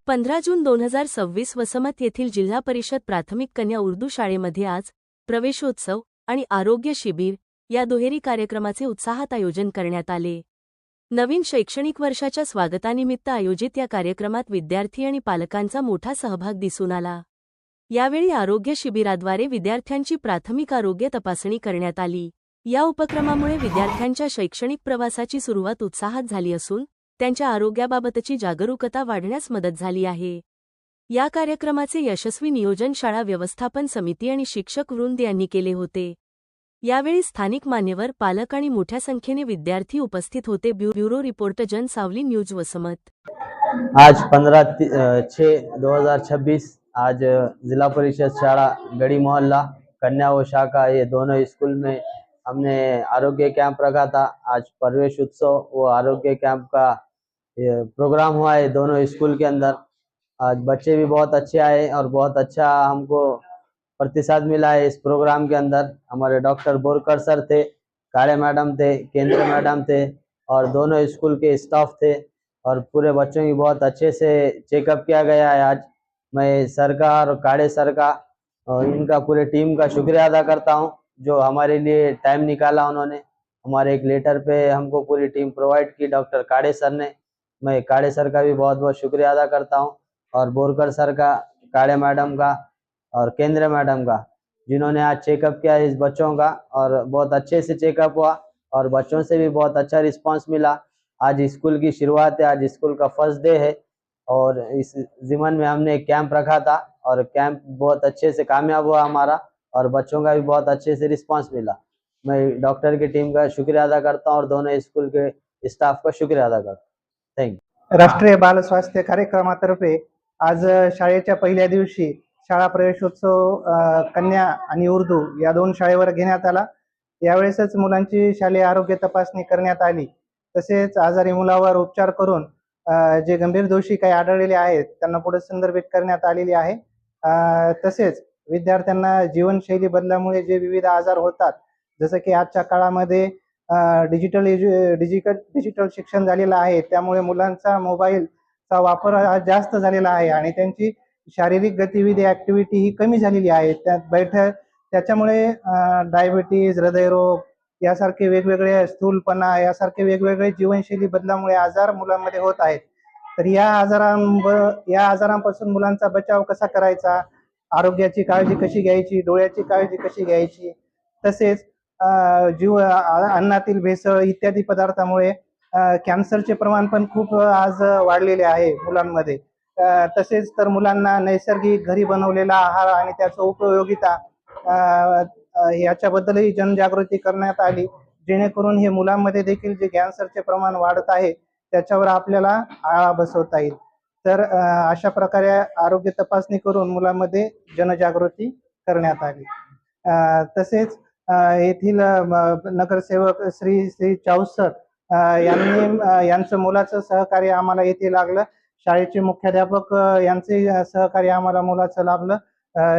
15 जून 2026 वसमत येथील जिल्हा परिषद प्राथमिक कन्या उर्दू शाळेमध्ये आज प्रवेशोत्सव आणि आरोग्य शिबिर या दुहेरी कार्यक्रमाचे उत्साहात आयोजन करण्यात आले। नवीन शैक्षणिक वर्षाच्या स्वागतानिमित्त आयोजित या कार्यक्रमात विद्यार्थी आणि पालकांचा मोठा सहभाग दिसून आला। यावेळी आरोग्य शिबिराद्वारे विद्यार्थ्यांची प्राथमिक आरोग्य तपासणी करण्यात आली। या उपक्रमामुळे विद्यार्थ्यांच्या शैक्षणिक प्रवासाची सुरुवात उत्साहात झाली असून त्यांच्या आरोग्याबाबतची जागरूकता वाढण्यास मदत झाली आहे। या कार्यक्रमाचे यशस्वी नियोजन शाळा व्यवस्थापन समिती आणि शिक्षक वृंद यांनी केले होते। यावेळी स्थानिक मान्यवर, पालक आणि मोठ्या संख्येने विद्यार्थी उपस्थित होते। ब्युरो रिपोर्ट जन सावली न्यूज वसमत। आज 15/6/2026 आज जिला परिषद शाला गढ़ी मोहल्ला कन्या व शाखा ये दोनों स्कूल में हमने आरोग्य कैंप रखा था। आज प्रवेश उत्सव व आरोग्य कैंप का प्रोग्राम हुआ है दोनों स्कूल के अंदर। आज बच्चे भी बहुत अच्छे आए और बहुत अच्छा हमको प्रतिसाद मिला है इस प्रोग्राम के अंदर। हमारे डॉक्टर बोरकर सर थे, काले मैडम थे, केंद्र मैडम थे और दोनों स्कूल के स्टाफ थे और पूरे बच्चों की बहुत अच्छे से चेकअप किया गया है। आज मैं सर का और काले सर का और इनका पूरे टीम का शुक्रिया अदा करता हूं, जो हमारे लिए टाइम निकाला। उन्होंने हमारे एक लेटर पे हमको पूरी टीम प्रोवाइड की डॉक्टर काड़े सर ने। मैं काड़े सर का भी बहुत बहुत शुक्रिया अदा करता हूं और बोरकर सर का, काड़े मैडम का और केंद्र मैडम का, जिन्होंने आज चेकअप किया इस बच्चों का और बहुत अच्छे से चेकअप हुआ और बच्चों से भी बहुत अच्छा रिस्पांस मिला। आज स्कूल की शुरुआत है, आज स्कूल का फर्स्ट डे है और इस ज़िमन में हमने एक कैंप रखा था और कैंप बहुत अच्छे से कामयाब हुआ हमारा और बच्चों का भी बहुत अच्छे से रिस्पांस मिला। मैं डॉक्टर की टीम का शुक्रिया अदा करता हूं और दोनों स्कूल के स्टाफ का शुक्रिया अदा करता हूं। थँक्यू। राष्ट्रीय बाल स्वास्थ्य कार्यक्रमातर्फे आज शाळेच्या पहिल्या दिवशी शाळा प्रवेशोत्सव कन्या आणि उर्दू या दोन शाळेवर घेण्यात आला। यावेळेसच मुलांची शालेय आरोग्य तपासणी करण्यात आली। तसेच आजारी मुलावर उपचार करून जे गंभीर दोषी काही आढळलेले आहेत त्यांना पुढे संदर्भित करण्यात आलेली आहे। तसेच विद्यार्थ्यांना जीवनशैली बदलामुळे जे विविध आजार होतात, जसं की आजच्या काळामध्ये डिजिटल शिक्षण झालेलं आहे, त्यामुळे मुलांचा मोबाईलचा वापर जास्त झालेला आहे आणि त्यांची शारीरिक गतिविधी ऍक्टिव्हिटी ही कमी झालेली आहे। त्याच्यामुळे डायबिटीज, हृदयरोग यासारखे वेगवेगळे, स्थूलपणा यासारखे वेगवेगळे जीवनशैली बदलामुळे आजार मुलांमध्ये होत आहेत। तर या आजारांपासून मुलांचा बचाव कसा करायचा, आरोग्याची काळजी कशी घ्यायची, डोळ्याची काळजी कशी घ्यायची, तसेच अन्नातील भेसळ इत्यादी पदार्थामुळे कॅन्सरचे प्रमाण पण खूप आज वाढलेले आहे मुलांमध्ये। तसेच तर मुलांना नैसर्गिक घरी बनवलेला आहार आणि त्याची उपयोगिता याच्याबद्दलही जनजागृती करण्यात आली, जेणेकरून हे मुलांमध्ये देखील जे कॅन्सरचे प्रमाण वाढत आहे त्याच्यावर आपल्याला आळा बसवता येईल। तर अशा प्रकारे आरोग्य तपासणी करून मुलांमध्ये जनजागृती करण्यात आली। तसेच येथील नगरसेवक श्री चाऊसर यांचं मुलाचं सहकार्य आम्हाला येथे लागलं। शाळेचे मुख्याध्यापक यांचे सहकार्य आम्हाला मुलाचं लाभलं।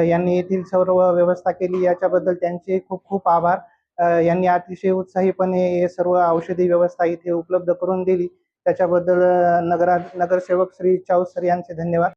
यांनी येथील सर्व व्यवस्था केली, याच्याबद्दल त्यांचे खूप खूप आभार। यांनी अतिशय उत्साहीपणे हे सर्व औषधी व्यवस्था इथे उपलब्ध करून दिली, त्याच्याबद्दल नगरसेवक श्री चाऊसर यांचे धन्यवाद।